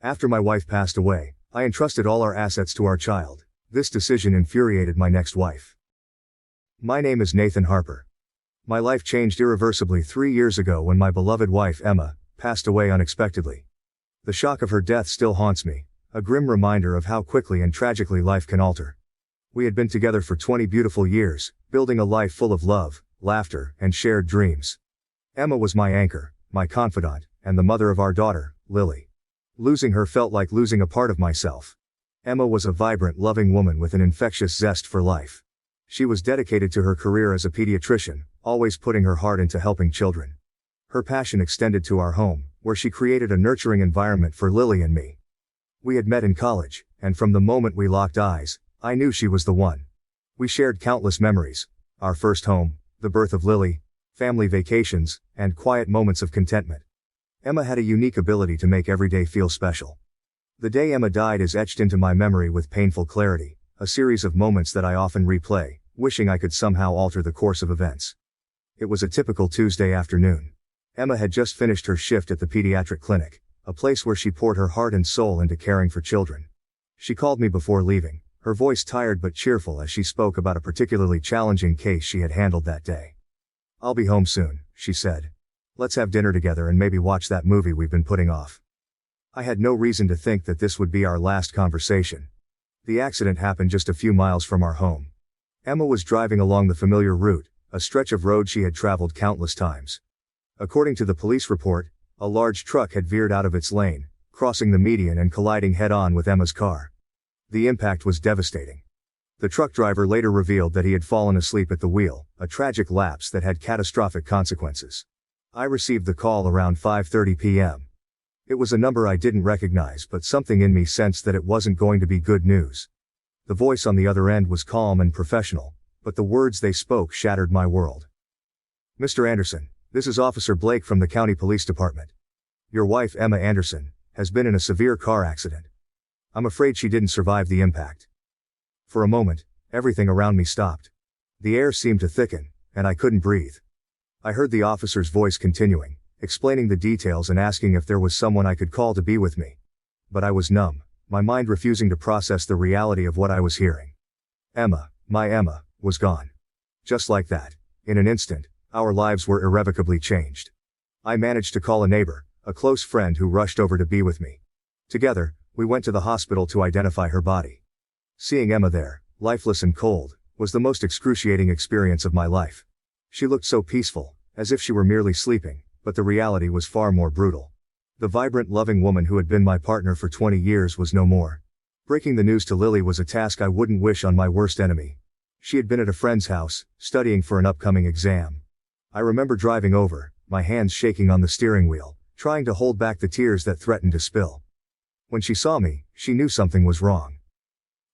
After my wife passed away, I entrusted all our assets to our child. This decision infuriated my next wife. My name is Nathan Harper. My life changed irreversibly 3 years ago when my beloved wife, Emma, passed away unexpectedly. The shock of her death still haunts me, a grim reminder of how quickly and tragically life can alter. We had been together for 20 beautiful years, building a life full of love, laughter, and shared dreams. Emma was my anchor, my confidant, and the mother of our daughter, Lily. Losing her felt like losing a part of myself. Emma was a vibrant, loving woman with an infectious zest for life. She was dedicated to her career as a pediatrician, always putting her heart into helping children. Her passion extended to our home, where she created a nurturing environment for Lily and me. We had met in college, and from the moment we locked eyes, I knew she was the one. We shared countless memories: our first home, the birth of Lily, family vacations, and quiet moments of contentment. Emma had a unique ability to make every day feel special. The day Emma died is etched into my memory with painful clarity, a series of moments that I often replay, wishing I could somehow alter the course of events. It was a typical Tuesday afternoon. Emma had just finished her shift at the pediatric clinic, a place where she poured her heart and soul into caring for children. She called me before leaving, her voice tired but cheerful as she spoke about a particularly challenging case she had handled that day. "I'll be home soon," she said. "Let's have dinner together and maybe watch that movie we've been putting off." I had no reason to think that this would be our last conversation. The accident happened just a few miles from our home. Emma was driving along the familiar route, a stretch of road she had traveled countless times. According to the police report, a large truck had veered out of its lane, crossing the median and colliding head-on with Emma's car. The impact was devastating. The truck driver later revealed that he had fallen asleep at the wheel, a tragic lapse that had catastrophic consequences. I received the call around 5:30 p.m. It was a number I didn't recognize, but something in me sensed that it wasn't going to be good news. The voice on the other end was calm and professional, but the words they spoke shattered my world. "Mr. Anderson, this is Officer Blake from the County Police Department. Your wife, Emma Anderson, has been in a severe car accident. I'm afraid she didn't survive the impact." For a moment, everything around me stopped. The air seemed to thicken, and I couldn't breathe. I heard the officer's voice continuing, explaining the details and asking if there was someone I could call to be with me. But I was numb, my mind refusing to process the reality of what I was hearing. Emma, my Emma, was gone. Just like that, in an instant, our lives were irrevocably changed. I managed to call a neighbor, a close friend who rushed over to be with me. Together, we went to the hospital to identify her body. Seeing Emma there, lifeless and cold, was the most excruciating experience of my life. She looked so peaceful, as if she were merely sleeping, but the reality was far more brutal. The vibrant, loving woman who had been my partner for 20 years was no more. Breaking the news to Lily was a task I wouldn't wish on my worst enemy. She had been at a friend's house, studying for an upcoming exam. I remember driving over, my hands shaking on the steering wheel, trying to hold back the tears that threatened to spill. When she saw me, she knew something was wrong.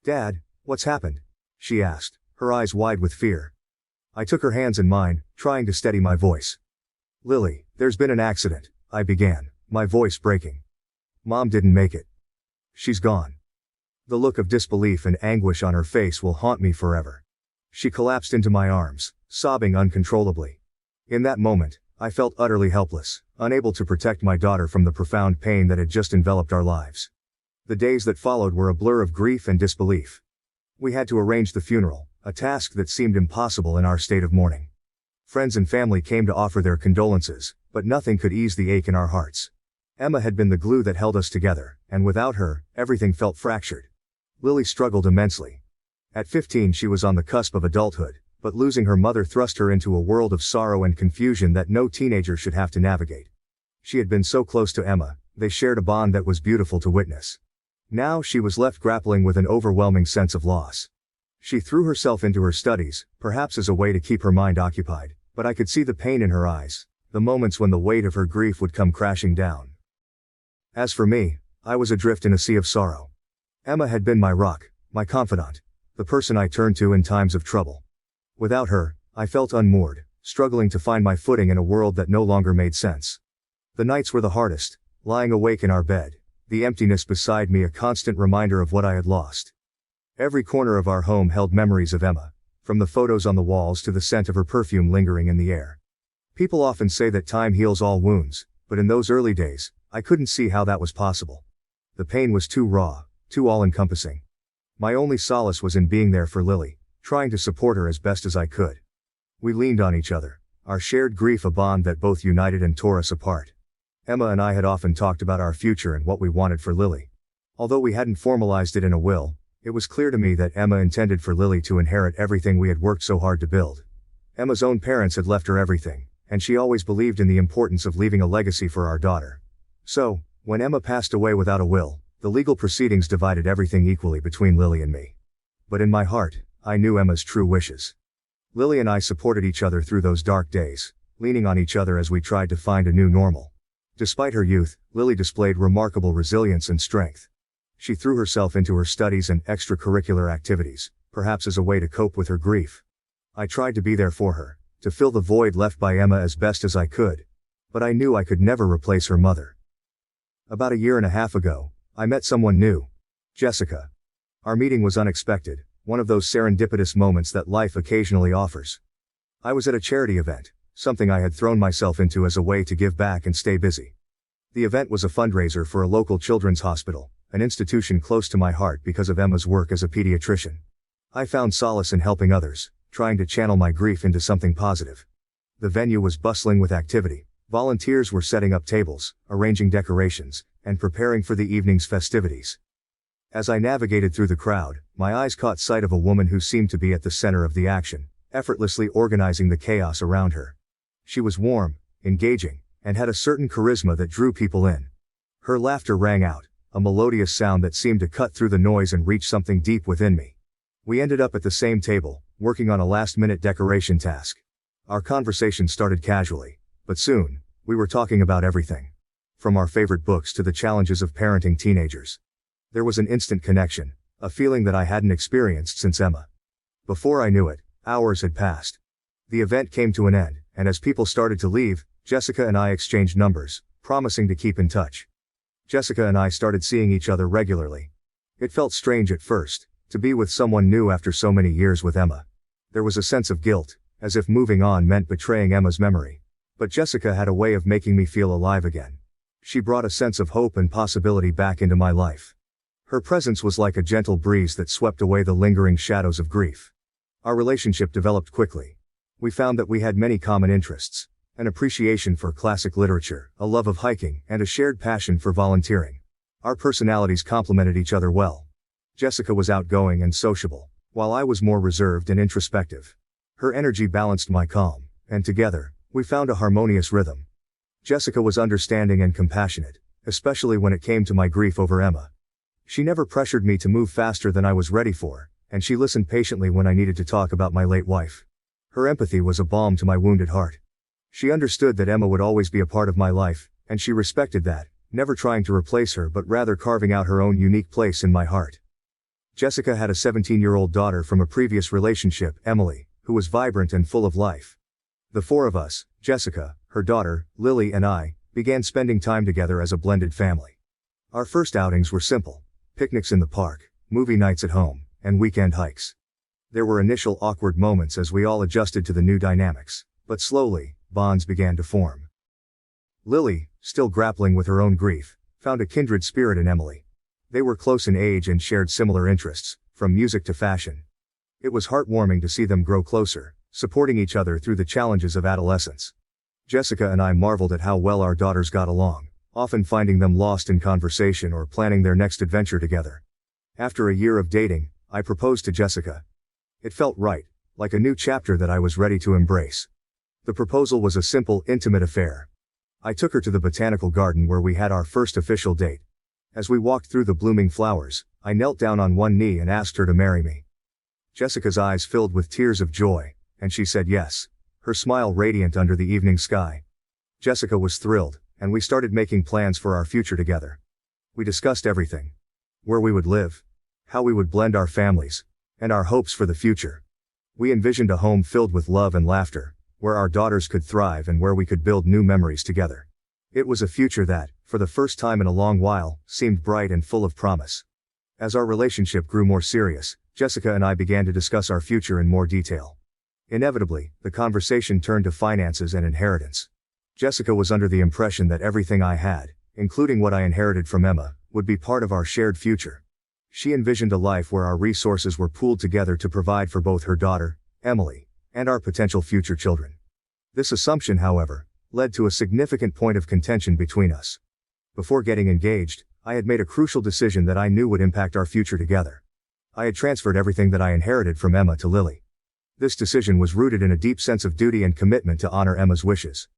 "Dad, what's happened?" she asked, her eyes wide with fear. I took her hands in mine, trying to steady my voice. "Lily, there's been an accident," I began, my voice breaking. "Mom didn't make it. She's gone." The look of disbelief and anguish on her face will haunt me forever. She collapsed into my arms, sobbing uncontrollably. In that moment, I felt utterly helpless, unable to protect my daughter from the profound pain that had just enveloped our lives. The days that followed were a blur of grief and disbelief. We had to arrange the funeral, a task that seemed impossible in our state of mourning. Friends and family came to offer their condolences, but nothing could ease the ache in our hearts. Emma had been the glue that held us together, and without her, everything felt fractured. Lily struggled immensely. At 15 she was on the cusp of adulthood, but losing her mother thrust her into a world of sorrow and confusion that no teenager should have to navigate. She had been so close to Emma, they shared a bond that was beautiful to witness. Now she was left grappling with an overwhelming sense of loss. She threw herself into her studies, perhaps as a way to keep her mind occupied, but I could see the pain in her eyes, the moments when the weight of her grief would come crashing down. As for me, I was adrift in a sea of sorrow. Emma had been my rock, my confidant, the person I turned to in times of trouble. Without her, I felt unmoored, struggling to find my footing in a world that no longer made sense. The nights were the hardest, lying awake in our bed, the emptiness beside me a constant reminder of what I had lost. Every corner of our home held memories of Emma, from the photos on the walls to the scent of her perfume lingering in the air. People often say that time heals all wounds, but in those early days, I couldn't see how that was possible. The pain was too raw, too all-encompassing. My only solace was in being there for Lily, trying to support her as best as I could. We leaned on each other, our shared grief a bond that both united and tore us apart. Emma and I had often talked about our future and what we wanted for Lily. Although we hadn't formalized it in a will, it was clear to me that Emma intended for Lily to inherit everything we had worked so hard to build. Emma's own parents had left her everything, and she always believed in the importance of leaving a legacy for our daughter. So, when Emma passed away without a will, the legal proceedings divided everything equally between Lily and me. But in my heart, I knew Emma's true wishes. Lily and I supported each other through those dark days, leaning on each other as we tried to find a new normal. Despite her youth, Lily displayed remarkable resilience and strength. She threw herself into her studies and extracurricular activities, perhaps as a way to cope with her grief. I tried to be there for her, to fill the void left by Emma as best as I could. But I knew I could never replace her mother. About a year and a half ago, I met someone new. Jessica. Our meeting was unexpected, one of those serendipitous moments that life occasionally offers. I was at a charity event, something I had thrown myself into as a way to give back and stay busy. The event was a fundraiser for a local children's hospital, an institution close to my heart because of Emma's work as a pediatrician. I found solace in helping others, trying to channel my grief into something positive. The venue was bustling with activity. Volunteers were setting up tables, arranging decorations, and preparing for the evening's festivities. As I navigated through the crowd, my eyes caught sight of a woman who seemed to be at the center of the action, effortlessly organizing the chaos around her. She was warm, engaging, and had a certain charisma that drew people in. Her laughter rang out, a melodious sound that seemed to cut through the noise and reach something deep within me. We ended up at the same table, working on a last-minute decoration task. Our conversation started casually, but soon, we were talking about everything. From our favorite books to the challenges of parenting teenagers. There was an instant connection, a feeling that I hadn't experienced since Emma. Before I knew it, hours had passed. The event came to an end, and as people started to leave, Jessica and I exchanged numbers, promising to keep in touch. Jessica and I started seeing each other regularly. It felt strange at first, to be with someone new after so many years with Emma. There was a sense of guilt, as if moving on meant betraying Emma's memory. But Jessica had a way of making me feel alive again. She brought a sense of hope and possibility back into my life. Her presence was like a gentle breeze that swept away the lingering shadows of grief. Our relationship developed quickly. We found that we had many common interests, an appreciation for classic literature, a love of hiking, and a shared passion for volunteering. Our personalities complemented each other well. Jessica was outgoing and sociable, while I was more reserved and introspective. Her energy balanced my calm, and together, we found a harmonious rhythm. Jessica was understanding and compassionate, especially when it came to my grief over Emma. She never pressured me to move faster than I was ready for, and she listened patiently when I needed to talk about my late wife. Her empathy was a balm to my wounded heart. She understood that Emma would always be a part of my life, and she respected that, never trying to replace her but rather carving out her own unique place in my heart. Jessica had a 17-year-old daughter from a previous relationship, Emily, who was vibrant and full of life. The four of us, Jessica, her daughter, Lily and I, began spending time together as a blended family. Our first outings were simple: picnics in the park, movie nights at home, and weekend hikes. There were initial awkward moments as we all adjusted to the new dynamics, but slowly, bonds began to form. Lily, still grappling with her own grief, found a kindred spirit in Emily. They were close in age and shared similar interests, from music to fashion. It was heartwarming to see them grow closer, supporting each other through the challenges of adolescence. Jessica and I marveled at how well our daughters got along, often finding them lost in conversation or planning their next adventure together. After a year of dating, I proposed to Jessica. It felt right, like a new chapter that I was ready to embrace. The proposal was a simple, intimate affair. I took her to the botanical garden where we had our first official date. As we walked through the blooming flowers, I knelt down on one knee and asked her to marry me. Jessica's eyes filled with tears of joy, and she said yes, her smile radiant under the evening sky. Jessica was thrilled, and we started making plans for our future together. We discussed everything: where we would live, how we would blend our families, and our hopes for the future. We envisioned a home filled with love and laughter, where our daughters could thrive and where we could build new memories together. It was a future that, for the first time in a long while, seemed bright and full of promise. As our relationship grew more serious, Jessica and I began to discuss our future in more detail. Inevitably, the conversation turned to finances and inheritance. Jessica was under the impression that everything I had, including what I inherited from Emma, would be part of our shared future. She envisioned a life where our resources were pooled together to provide for both her daughter, Emily, and our potential future children. This assumption, however, led to a significant point of contention between us. Before getting engaged, I had made a crucial decision that I knew would impact our future together. I had transferred everything that I inherited from Emma to Lily. This decision was rooted in a deep sense of duty and commitment to honor Emma's wishes.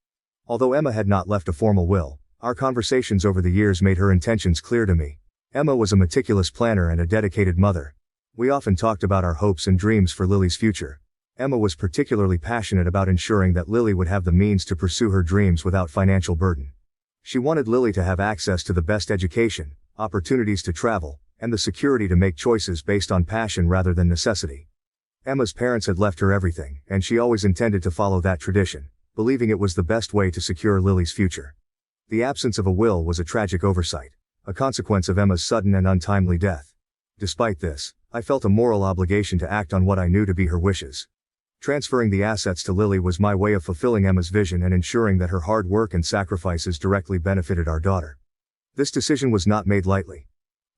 Although Emma had not left a formal will, our conversations over the years made her intentions clear to me. Emma was a meticulous planner and a dedicated mother. We often talked about our hopes and dreams for Lily's future. Emma was particularly passionate about ensuring that Lily would have the means to pursue her dreams without financial burden. She wanted Lily to have access to the best education, opportunities to travel, and the security to make choices based on passion rather than necessity. Emma's parents had left her everything, and she always intended to follow that tradition, believing it was the best way to secure Lily's future. The absence of a will was a tragic oversight, a consequence of Emma's sudden and untimely death. Despite this, I felt a moral obligation to act on what I knew to be her wishes. Transferring the assets to Lily was my way of fulfilling Emma's vision and ensuring that her hard work and sacrifices directly benefited our daughter. This decision was not made lightly.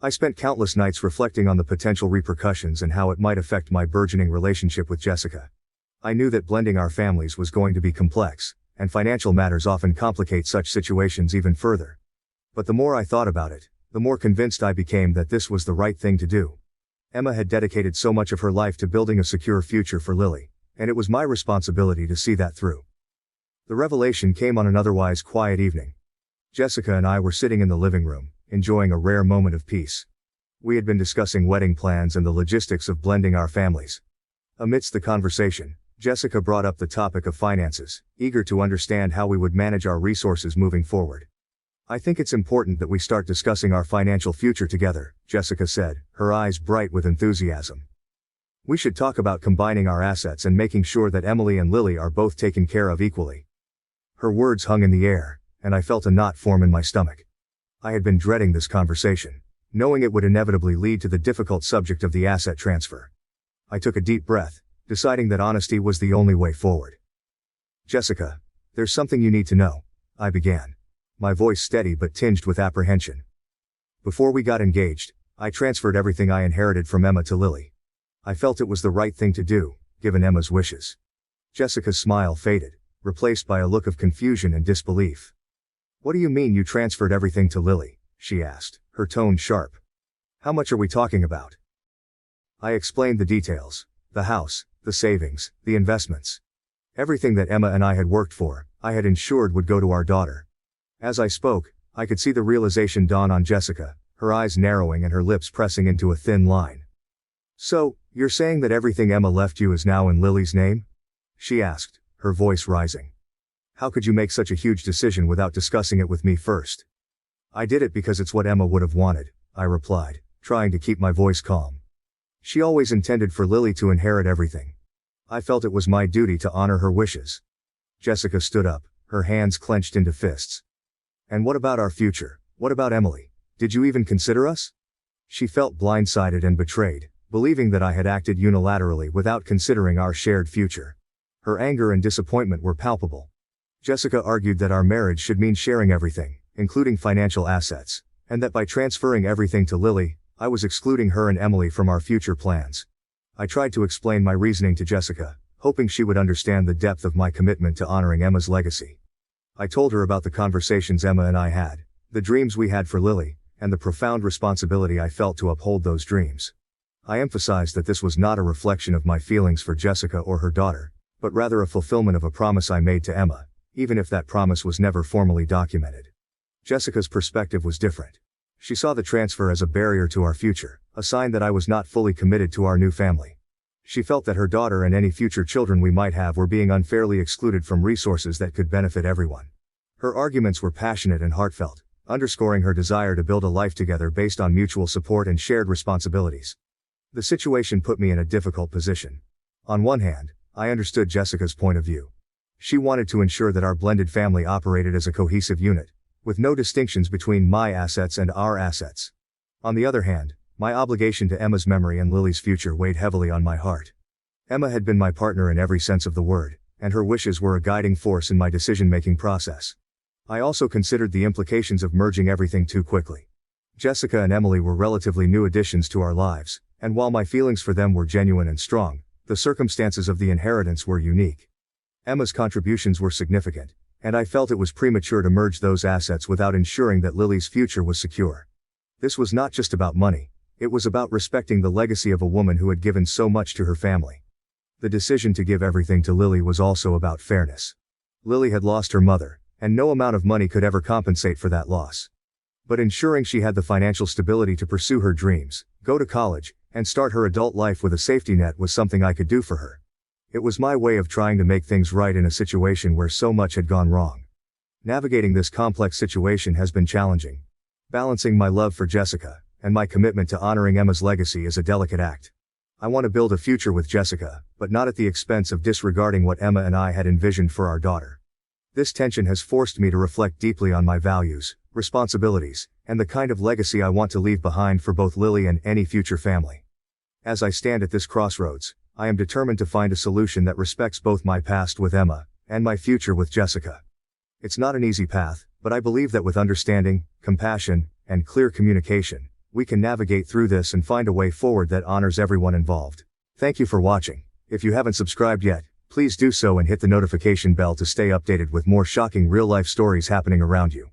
I spent countless nights reflecting on the potential repercussions and how it might affect my burgeoning relationship with Jessica. I knew that blending our families was going to be complex, and financial matters often complicate such situations even further. But the more I thought about it, the more convinced I became that this was the right thing to do. Emma had dedicated so much of her life to building a secure future for Lily, and it was my responsibility to see that through. The revelation came on an otherwise quiet evening. Jessica and I were sitting in the living room, enjoying a rare moment of peace. We had been discussing wedding plans and the logistics of blending our families. Amidst the conversation, Jessica brought up the topic of finances, eager to understand how we would manage our resources moving forward. "I think it's important that we start discussing our financial future together," Jessica said, her eyes bright with enthusiasm. "We should talk about combining our assets and making sure that Emily and Lily are both taken care of equally." Her words hung in the air, and I felt a knot form in my stomach. I had been dreading this conversation, knowing it would inevitably lead to the difficult subject of the asset transfer. I took a deep breath, deciding that honesty was the only way forward. "Jessica, there's something you need to know," I began, my voice steady but tinged with apprehension. "Before we got engaged, I transferred everything I inherited from Emma to Lily. I felt it was the right thing to do, given Emma's wishes." Jessica's smile faded, replaced by a look of confusion and disbelief. "What do you mean you transferred everything to Lily?" she asked, her tone sharp. "How much are we talking about?" I explained the details: the house, the savings, the investments. Everything that Emma and I had worked for, I had ensured would go to our daughter. As I spoke, I could see the realization dawn on Jessica, her eyes narrowing and her lips pressing into a thin line. "So, you're saying that everything Emma left you is now in Lily's name?" she asked, her voice rising. "How could you make such a huge decision without discussing it with me first?" "I did it because it's what Emma would have wanted," I replied, trying to keep my voice calm. "She always intended for Lily to inherit everything. I felt it was my duty to honor her wishes." Jessica stood up, her hands clenched into fists. "And what about our future? What about Emily? Did you even consider us?" She felt blindsided and betrayed, believing that I had acted unilaterally without considering our shared future. Her anger and disappointment were palpable. Jessica argued that our marriage should mean sharing everything, including financial assets, and that by transferring everything to Lily, I was excluding her and Emily from our future plans. I tried to explain my reasoning to Jessica, hoping she would understand the depth of my commitment to honoring Emma's legacy. I told her about the conversations Emma and I had, the dreams we had for Lily, and the profound responsibility I felt to uphold those dreams. I emphasized that this was not a reflection of my feelings for Jessica or her daughter, but rather a fulfillment of a promise I made to Emma, even if that promise was never formally documented. Jessica's perspective was different. She saw the transfer as a barrier to our future, a sign that I was not fully committed to our new family. She felt that her daughter and any future children we might have were being unfairly excluded from resources that could benefit everyone. Her arguments were passionate and heartfelt, underscoring her desire to build a life together based on mutual support and shared responsibilities. The situation put me in a difficult position. On one hand, I understood Jessica's point of view. She wanted to ensure that our blended family operated as a cohesive unit, with no distinctions between my assets and our assets. On the other hand, my obligation to Emma's memory and Lily's future weighed heavily on my heart. Emma had been my partner in every sense of the word, and her wishes were a guiding force in my decision-making process. I also considered the implications of merging everything too quickly. Jessica and Emily were relatively new additions to our lives, and while my feelings for them were genuine and strong, the circumstances of the inheritance were unique. Emma's contributions were significant, and I felt it was premature to merge those assets without ensuring that Lily's future was secure. This was not just about money, it was about respecting the legacy of a woman who had given so much to her family. The decision to give everything to Lily was also about fairness. Lily had lost her mother, and no amount of money could ever compensate for that loss. But ensuring she had the financial stability to pursue her dreams, go to college, and start her adult life with a safety net was something I could do for her. It was my way of trying to make things right in a situation where so much had gone wrong. Navigating this complex situation has been challenging. Balancing my love for Jessica, and my commitment to honoring Emma's legacy is a delicate act. I want to build a future with Jessica, but not at the expense of disregarding what Emma and I had envisioned for our daughter. This tension has forced me to reflect deeply on my values, responsibilities, and the kind of legacy I want to leave behind for both Lily and any future family. As I stand at this crossroads, I am determined to find a solution that respects both my past with Emma, and my future with Jessica. It's not an easy path, but I believe that with understanding, compassion, and clear communication, we can navigate through this and find a way forward that honors everyone involved. Thank you for watching. If you haven't subscribed yet, please do so and hit the notification bell to stay updated with more shocking real-life stories happening around you.